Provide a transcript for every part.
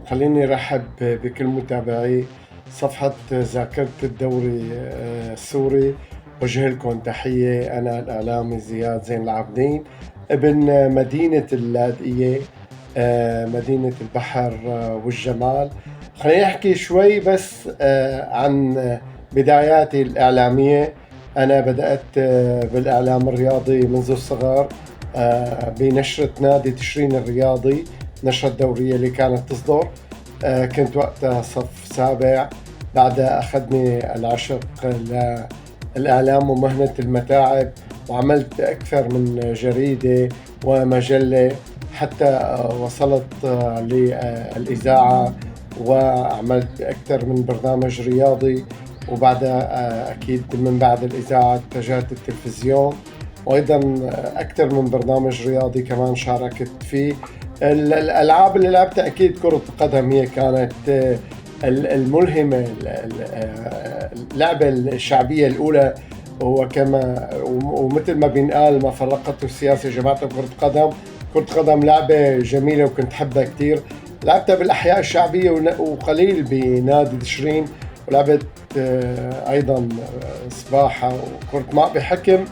خليني رحب بكل متابعي صفحة ذاكرة الدوري السوري. وجه لكم تحية. أنا الإعلامي زياد زين العابدين ابن مدينة اللاذقية، مدينة البحر والجمال. خليني أحكي شوي بس عن بداياتي الإعلامية. أنا بدأت بالإعلام الرياضي منذ الصغر بنشرة نادي تشرين الرياضي، نشرة الدورية اللي كانت تصدر. كنت وقتها صف سابع. بعدها أخذني العشق للإعلام ومهنة المتاعب، وعملت أكثر من جريدة ومجلة حتى وصلت للإذاعة، وعملت أكثر من برنامج رياضي. وبعدها أكيد من بعد الإذاعة اتجهت التلفزيون، وأيضا أكثر من برنامج رياضي كمان شاركت فيه. الألعاب اللي لعبتها أكيد كرة القدم هي كانت الملهمة، اللعبة الشعبية الأولى. ومثل ما بينقال ما فرقته السياسة جماعة كرة القدم. كرة القدم لعبة جميلة وكنت حبها كتير. لعبتها بالأحياء الشعبية وقليل بنادي تشرين، ولعبت أيضا سباحة وكرة ماء بحكم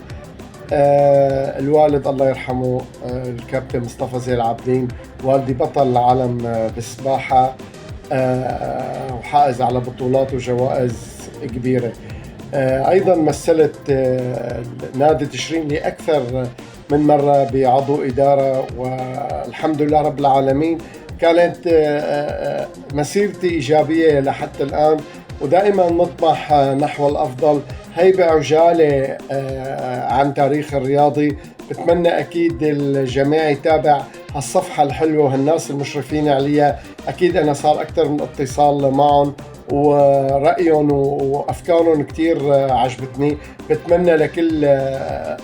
الوالد الله يرحمه الكابتن مصطفى زين العابدين. والدي بطل العالم بالسباحة، وحائز على بطولات وجوائز كبيرة. أيضا مثلت نادي تشرين لأكثر من مرة بعضو إدارة، والحمد لله رب العالمين كانت مسيرتي إيجابية لحتى الآن، ودائما نطمح نحو الأفضل. هيبة عجالة عن تاريخ الرياضي. بتمنى أكيد الجميع يتابع هالصفحة الحلوة وهالناس المشرفين عليها. أكيد أنا صار أكثر من اتصال معهم، ورأيهم وأفكارهم كتير عجبتني. بتمنى لكل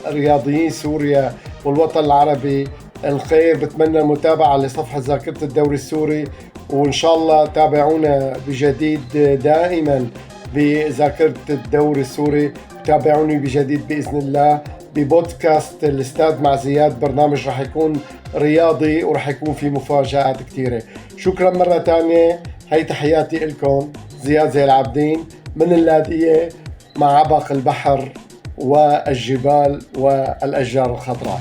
رياضيين سوريا والوطن العربي الخير. بتمنى متابعة لصفحة ذاكرة الدوري السوري، وإن شاء الله تابعونا بجديد دائما بذاكرة الدوري السوري. تابعوني بجديد بإذن الله ببودكاست الأستاذ مع زياد، برنامج رح يكون رياضي ورح يكون فيه مفاجآت كتيرة. شكرا مرة تانية. هاي تحياتي لكم، زياد زين العابدين من اللاذقية مع عبق البحر والجبال والأشجار الخضراء.